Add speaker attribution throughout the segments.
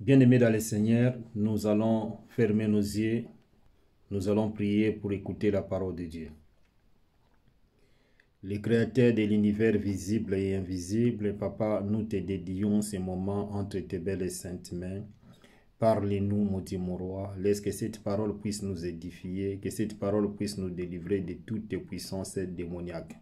Speaker 1: Bien-aimés dans le Seigneur, nous allons fermer nos yeux, nous allons prier pour écouter la parole de Dieu. Le Créateur de l'univers visible et invisible, Papa, nous te dédions ces moments entre tes belles et saintes mains. Parlez-nous, maudit mon roi, laisse que cette parole puisse nous édifier, que cette parole puisse nous délivrer de toutes tes puissances démoniaques.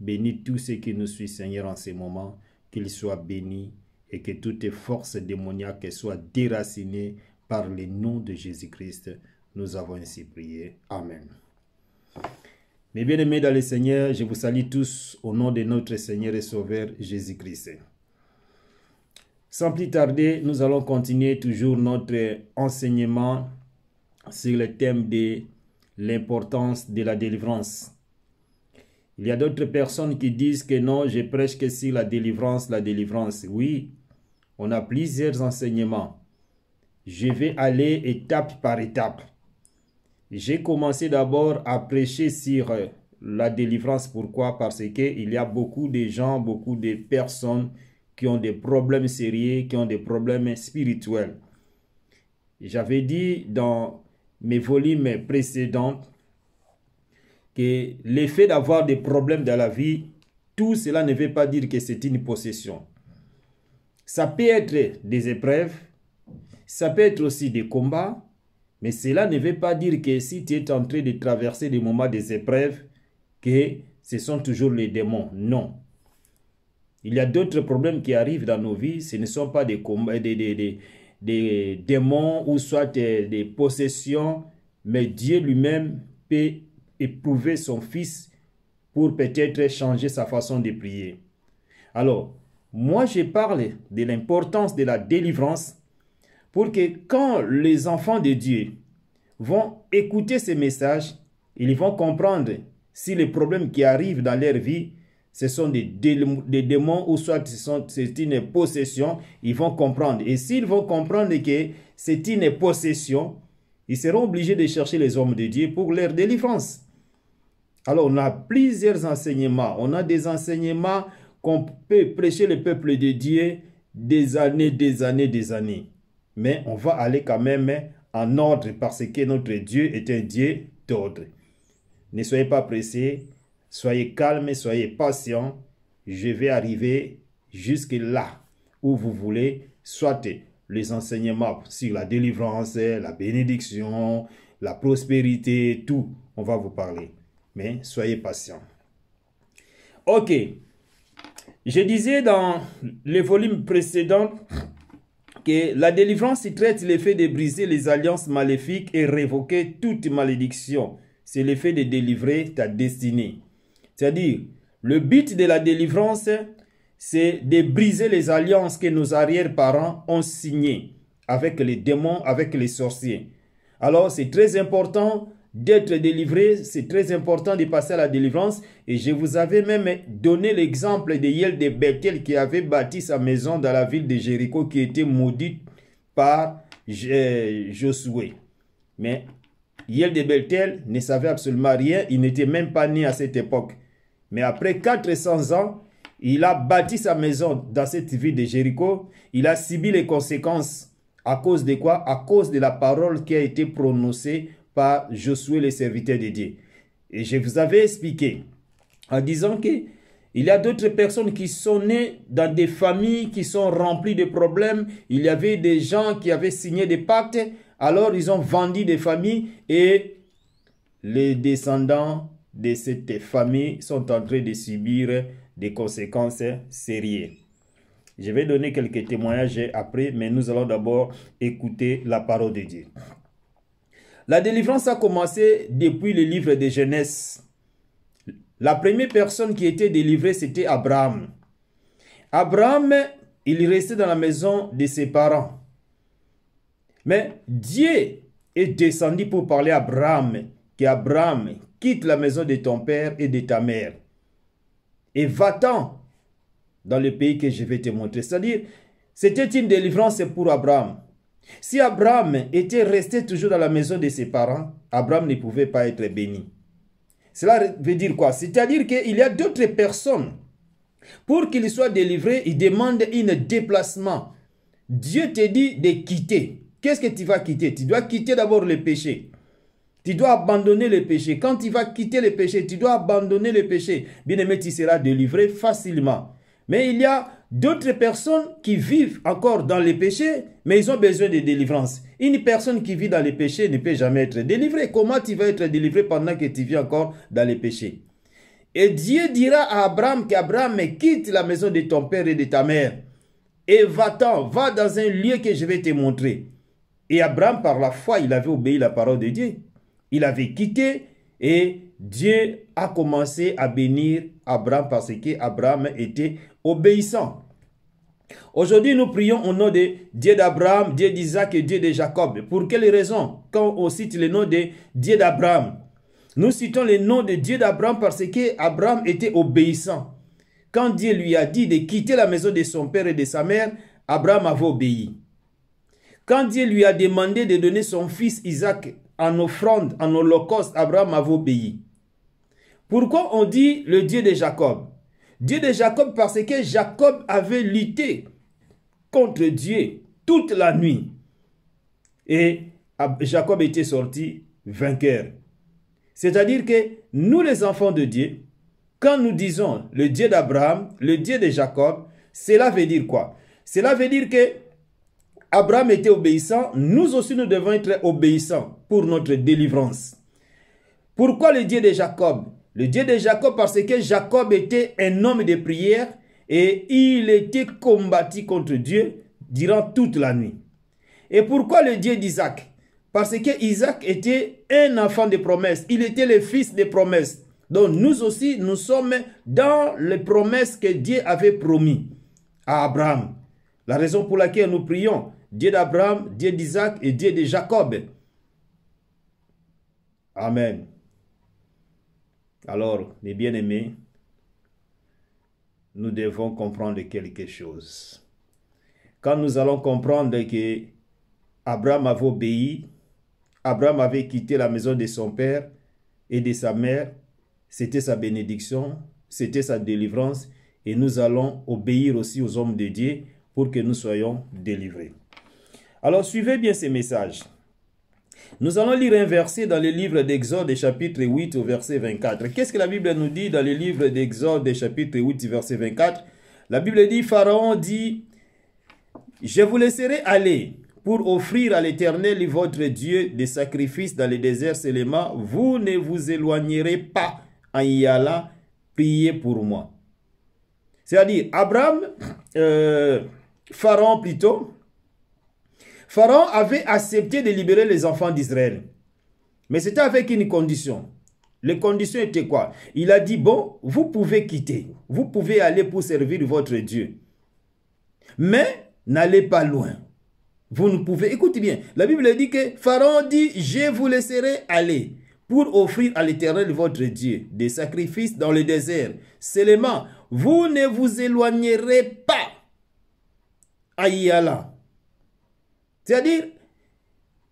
Speaker 1: Bénis tous ceux qui nous suivent, Seigneur, en ces moments, qu'ils soient bénis et que toutes forces démoniaques soient déracinées par le nom de Jésus-Christ. Nous avons ainsi prié. Amen. Mes bien-aimés dans le Seigneur, je vous salue tous au nom de notre Seigneur et Sauveur Jésus-Christ. Sans plus tarder, nous allons continuer toujours notre enseignement sur le thème de l'importance de la délivrance. Il y a d'autres personnes qui disent que non, je prêche que sur la délivrance, la délivrance. Oui, on a plusieurs enseignements. Je vais aller étape par étape. J'ai commencé d'abord à prêcher sur la délivrance. Pourquoi? Parce qu'il y a beaucoup de gens, beaucoup de personnes qui ont des problèmes sérieux, qui ont des problèmes spirituels. J'avais dit dans mes volumes précédents que l'effet d'avoir des problèmes dans la vie, tout cela ne veut pas dire que c'est une possession. Ça peut être des épreuves, ça peut être aussi des combats, mais cela ne veut pas dire que si tu es en train de traverser des moments des épreuves, que ce sont toujours les démons. Non. Il y a d'autres problèmes qui arrivent dans nos vies, ce ne sont pas des combats, des démons ou soit des possessions, mais Dieu lui-même peut éprouver son fils pour peut-être changer sa façon de prier. Alors, moi je parle de l'importance de la délivrance pour que quand les enfants de Dieu vont écouter ces messages, ils vont comprendre si les problèmes qui arrivent dans leur vie, ce sont des démons ou soit c'est une possession, ils vont comprendre. Et s'ils vont comprendre que c'est une possession, ils seront obligés de chercher les hommes de Dieu pour leur délivrance. Alors, on a plusieurs enseignements. On a des enseignements qu'on peut prêcher le peuple de Dieu des années. Mais on va aller quand même en ordre parce que notre Dieu est un Dieu d'ordre. Ne soyez pas pressés, soyez calmes, soyez patients. Je vais arriver jusque là où vous voulez, soit les enseignements sur la délivrance, la bénédiction, la prospérité, tout, on va vous parler. Mais soyez patients. Ok. Je disais dans le volume précédent que la délivrance traite l'effet de briser les alliances maléfiques et révoquer toute malédiction. C'est l'effet de délivrer ta destinée. C'est-à-dire, le but de la délivrance, c'est de briser les alliances que nos arrière-parents ont signées avec les démons, avec les sorciers. Alors, c'est très important d'être délivré, c'est très important de passer à la délivrance. Et je vous avais même donné l'exemple de Hiel de Bethel qui avait bâti sa maison dans la ville de Jéricho qui était maudite par Josué. Mais Hiel de Bethel ne savait absolument rien, il n'était même pas né à cette époque. Mais après 400 ans, il a bâti sa maison dans cette ville de Jéricho. Il a subi les conséquences. À cause de quoi? À cause de la parole qui a été prononcée par Josué, le serviteur de Dieu. Et je vous avais expliqué en disant qu'il y a d'autres personnes qui sont nées dans des familles qui sont remplies de problèmes. Il y avait des gens qui avaient signé des pactes, alors ils ont vendu des familles et les descendants de cette famille sont en train de subir des conséquences sérieuses. Je vais donner quelques témoignages après, mais nous allons d'abord écouter la parole de Dieu. La délivrance a commencé depuis le livre de Genèse. La première personne qui était délivrée, c'était Abraham. Abraham, il restait dans la maison de ses parents. Mais Dieu est descendu pour parler à Abraham, qu'Abraham quitte la maison de ton père et de ta mère et va-t'en dans le pays que je vais te montrer. C'est-à-dire, c'était une délivrance pour Abraham. Si Abraham était resté toujours dans la maison de ses parents, Abraham ne pouvait pas être béni. Cela veut dire quoi? C'est-à-dire qu'il y a d'autres personnes. Pour qu'ils soient délivrés, ils demandent un déplacement. Dieu te dit de quitter. Qu'est-ce que tu vas quitter? Tu dois quitter d'abord le péché. Tu dois abandonner le péché. Quand tu vas quitter le péché, tu dois abandonner le péché. Bien-aimé, tu seras délivré facilement. Mais il y a d'autres personnes qui vivent encore dans le péché, mais ils ont besoin de délivrance. Une personne qui vit dans le péché ne peut jamais être délivrée. Comment tu vas être délivré pendant que tu vis encore dans le péché? Et Dieu dira à Abraham qu'Abraham quitte la maison de ton père et de ta mère. Et va-t'en, va dans un lieu que je vais te montrer. Et Abraham, par la foi, il avait obéi la parole de Dieu. Il avait quitté et Dieu a commencé à bénir Abraham parce qu'Abraham était obéissant. Aujourd'hui, nous prions au nom de Dieu d'Abraham, Dieu d'Isaac et Dieu de Jacob. Pour quelle raison? Quand on cite le nom de Dieu d'Abraham, nous citons le nom de Dieu d'Abraham parce qu'Abraham était obéissant. Quand Dieu lui a dit de quitter la maison de son père et de sa mère, Abraham avait obéi. Quand Dieu lui a demandé de donner son fils Isaac en offrande, en holocauste, Abraham avait obéi. Pourquoi on dit le Dieu de Jacob? Dieu de Jacob parce que Jacob avait lutté contre Dieu toute la nuit. Et Jacob était sorti vainqueur. C'est-à-dire que nous les enfants de Dieu, quand nous disons le Dieu d'Abraham, le Dieu de Jacob, cela veut dire quoi? Cela veut dire que Abraham était obéissant, nous aussi nous devons être obéissants pour notre délivrance. Pourquoi le Dieu de Jacob? Le Dieu de Jacob parce que Jacob était un homme de prière et il était combattu contre Dieu durant toute la nuit. Et pourquoi le Dieu d'Isaac? Parce que Isaac était un enfant de promesse, il était le fils de promesse. Donc nous aussi, nous sommes dans les promesses que Dieu avait promis à Abraham. La raison pour laquelle nous prions, Dieu d'Abraham, Dieu d'Isaac et Dieu de Jacob. Amen. Alors, mes bien-aimés, nous devons comprendre quelque chose. Quand nous allons comprendre que Abraham avait obéi, Abraham avait quitté la maison de son père et de sa mère, c'était sa bénédiction, c'était sa délivrance, et nous allons obéir aussi aux hommes de Dieu pour que nous soyons délivrés. Alors, suivez bien ces messages. Nous allons lire un verset dans le livre d'Exode, chapitre 8, au verset 24. Qu'est-ce que la Bible nous dit dans le livre d'Exode, chapitre 8, verset 24? La Bible dit, Pharaon dit, « Je vous laisserai aller pour offrir à l'Éternel votre Dieu des sacrifices dans le désert seulement. Vous ne vous éloignerez pas en y allant prier pour moi. » C'est-à-dire, Pharaon plutôt, Pharaon avait accepté de libérer les enfants d'Israël. Mais c'était avec une condition. Les conditions étaient quoi? Il a dit, bon, vous pouvez quitter. Vous pouvez aller pour servir votre Dieu. Mais n'allez pas loin. Vous ne pouvez... Écoutez bien, la Bible dit que Pharaon dit, je vous laisserai aller pour offrir à l'Éternel votre Dieu des sacrifices dans le désert. Seulement, vous ne vous éloignerez pas à y aller. C'est-à-dire,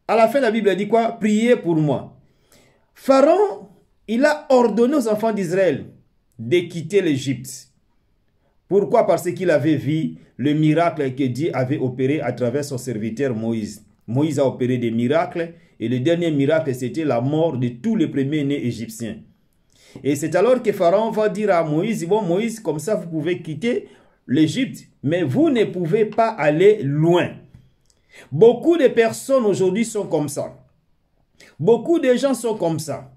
Speaker 1: à la fin, la Bible dit quoi? Priez pour moi. Pharaon, il a ordonné aux enfants d'Israël de quitter l'Égypte. Pourquoi? Parce qu'il avait vu le miracle que Dieu avait opéré à travers son serviteur Moïse. Moïse a opéré des miracles et le dernier miracle, c'était la mort de tous les premiers-nés égyptiens. Et c'est alors que Pharaon va dire à Moïse, bon Moïse, comme ça vous pouvez quitter l'Égypte, mais vous ne pouvez pas aller loin. Beaucoup de personnes aujourd'hui sont comme ça. Beaucoup de gens sont comme ça.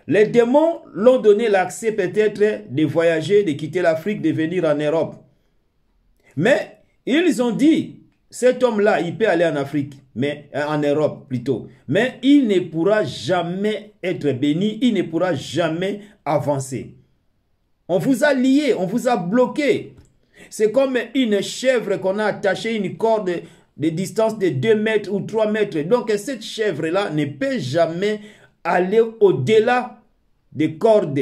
Speaker 1: Les démons l'ont donné l'accès peut-être de voyager, de quitter l'Afrique, de venir en Europe. Mais ils ont dit, cet homme-là, il peut aller en Afrique, mais en Europe plutôt. Mais il ne pourra jamais être béni, il ne pourra jamais avancer. On vous a lié, on vous a bloqué. C'est comme une chèvre qu'on a attachée une corde de distance de 2 mètres ou 3 mètres. Donc cette chèvre-là ne peut jamais aller au-delà des cordes.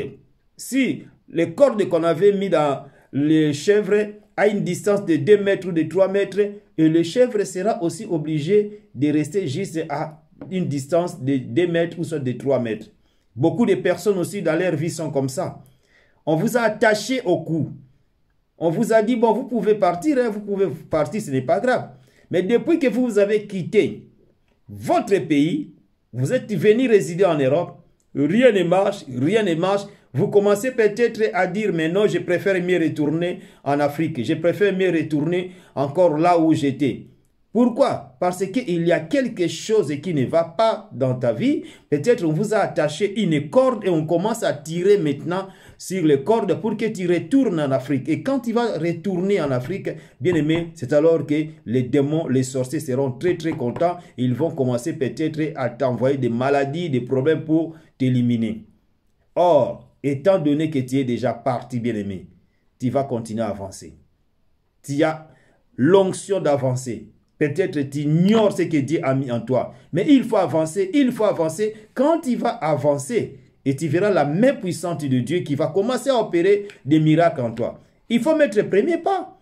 Speaker 1: Si les cordes qu'on avait mis dans les chèvres à une distance de 2 mètres ou de 3 mètres, et le chèvre sera aussi obligé de rester juste à une distance de 2 mètres ou soit de 3 mètres. Beaucoup de personnes aussi dans leur vie sont comme ça. On vous a attaché au cou. On vous a dit, bon, vous pouvez partir, hein, vous pouvez partir, ce n'est pas grave. Mais depuis que vous avez quitté votre pays, vous êtes venu résider en Europe, rien ne marche, rien ne marche. Vous commencez peut-être à dire, mais non, je préfère mieux retourner en Afrique. Je préfère mieux retourner encore là où j'étais. Pourquoi? Parce qu'il y a quelque chose qui ne va pas dans ta vie. Peut-être on vous a attaché une corde et on commence à tirer maintenant sur les cordes pour que tu retournes en Afrique. Et quand tu vas retourner en Afrique, bien aimé, c'est alors que les démons, les sorciers seront très très contents. Ils vont commencer peut-être à t'envoyer des maladies, des problèmes pour t'éliminer. Or, étant donné que tu es déjà parti, bien aimé, tu vas continuer à avancer. Tu as l'onction d'avancer. Peut-être tu ignores ce que Dieu a mis en toi. Mais il faut avancer, il faut avancer. Quand tu vas avancer, et tu verras la main puissante de Dieu qui va commencer à opérer des miracles en toi. Il faut mettre le premier pas.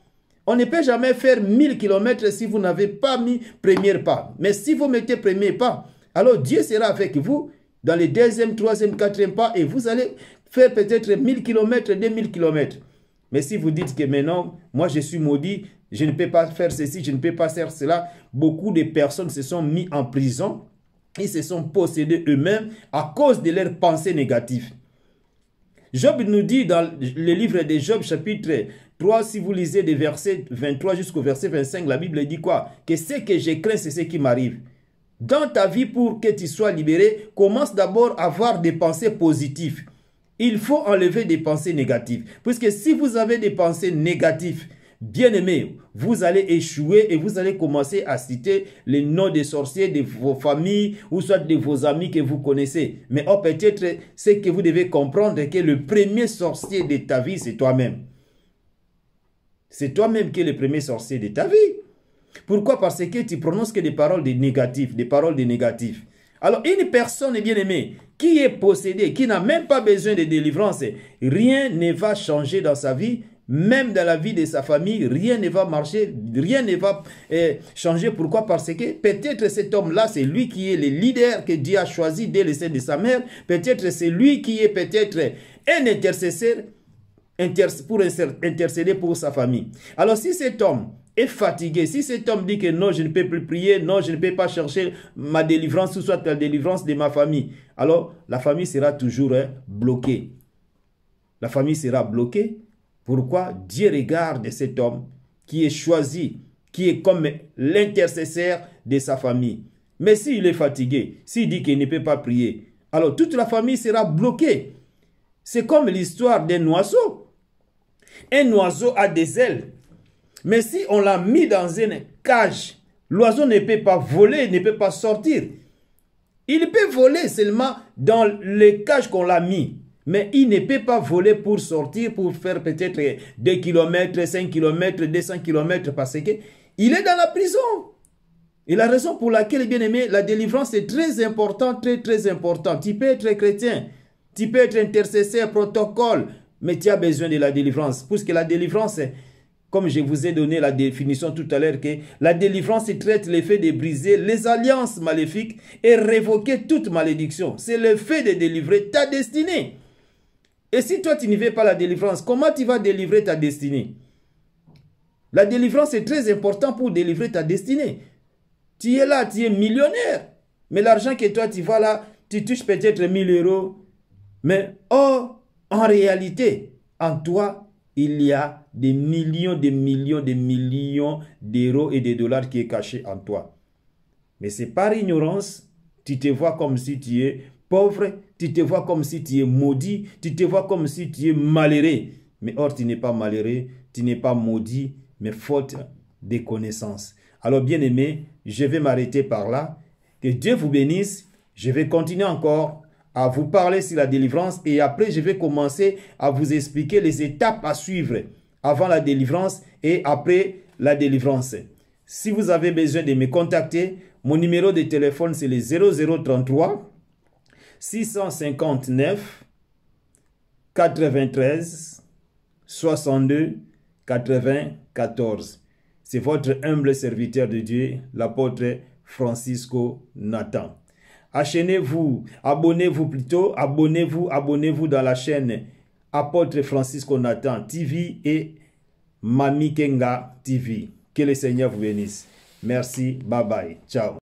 Speaker 1: On ne peut jamais faire 1000 km si vous n'avez pas mis premier pas. Mais si vous mettez premier pas, alors Dieu sera avec vous dans les deuxième, troisième, quatrième pas et vous allez faire peut-être 1000 km, 2000 km. Mais si vous dites que maintenant, moi je suis maudit, je ne peux pas faire ceci, je ne peux pas faire cela. Beaucoup de personnes se sont mis en prison. Ils se sont possédés eux-mêmes à cause de leurs pensées négatives. Job nous dit dans le livre de Job chapitre 3, si vous lisez des versets 23 jusqu'au verset 25, la Bible dit quoi? Que ce que je crains, c'est ce qui m'arrive. Dans ta vie, pour que tu sois libéré, commence d'abord à avoir des pensées positives. Il faut enlever des pensées négatives. Puisque si vous avez des pensées négatives, bien-aimés, vous allez échouer et vous allez commencer à citer les noms des sorciers de vos familles ou soit de vos amis que vous connaissez. Mais oh, peut-être ce que vous devez comprendre est que le premier sorcier de ta vie, c'est toi-même. C'est toi-même qui es le premier sorcier de ta vie. Pourquoi? Parce que tu prononces que des paroles de négatifs, des paroles de négatifs. Alors, une personne, bien-aimée, qui est possédée, qui n'a même pas besoin de délivrance, rien ne va changer dans sa vie. Même dans la vie de sa famille, rien ne va marcher, rien ne va changer. Pourquoi? Parce que peut-être cet homme-là, c'est lui qui est le leader que Dieu a choisi dès le sein de sa mère. Peut-être c'est lui qui est peut-être un intercesseur pour intercéder pour sa famille. Alors si cet homme est fatigué, si cet homme dit que non, je ne peux plus prier, non, je ne peux pas chercher ma délivrance, ou soit la délivrance de ma famille, alors la famille sera toujours bloquée. La famille sera bloquée. Pourquoi? Dieu regarde cet homme qui est choisi, qui est comme l'intercesseur de sa famille. Mais s'il est fatigué, s'il dit qu'il ne peut pas prier, alors toute la famille sera bloquée. C'est comme l'histoire d'un oiseau. Un oiseau a des ailes. Mais si on l'a mis dans une cage, l'oiseau ne peut pas voler, ne peut pas sortir. Il peut voler seulement dans les cages qu'on l'a mis. Mais il ne peut pas voler pour sortir, pour faire peut-être 2 km, 5 km, 200 km parce qu'il est dans la prison. Et la raison pour laquelle, bien aimé, la délivrance est très importante, très très importante. Tu peux être chrétien, tu peux être intercesseur, protocole, mais tu as besoin de la délivrance. Puisque la délivrance, comme je vous ai donné la définition tout à l'heure, que la délivrance traite l'effet de briser les alliances maléfiques et révoquer toute malédiction. C'est le fait de délivrer ta destinée. Et si toi, tu n'y veux pas la délivrance, comment tu vas délivrer ta destinée? La délivrance est très importante pour délivrer ta destinée. Tu es là, tu es millionnaire. Mais l'argent que toi, tu vas là, tu touches peut-être 1000 euros. Mais oh, en réalité, en toi, il y a des millions, des millions, des millions d'euros et de dollars qui est caché en toi. Mais c'est par ignorance, tu te vois comme si tu es pauvre, tu te vois comme si tu es maudit, tu te vois comme si tu es malheureux. Mais or, tu n'es pas malheureux, tu n'es pas maudit, mais faute de connaissances. Alors, bien aimé, je vais m'arrêter par là. Que Dieu vous bénisse. Je vais continuer encore à vous parler sur la délivrance et après, je vais commencer à vous expliquer les étapes à suivre avant la délivrance et après la délivrance. Si vous avez besoin de me contacter, mon numéro de téléphone, c'est le 0033 659 93 62 94. C'est votre humble serviteur de Dieu, l'apôtre Francisco Nathan. Enchaînez-vous, abonnez-vous plutôt, abonnez-vous dans la chaîne Apôtre Francisco Nathan TV et Mami Kenga TV. Que le Seigneur vous bénisse. Merci, bye bye, ciao.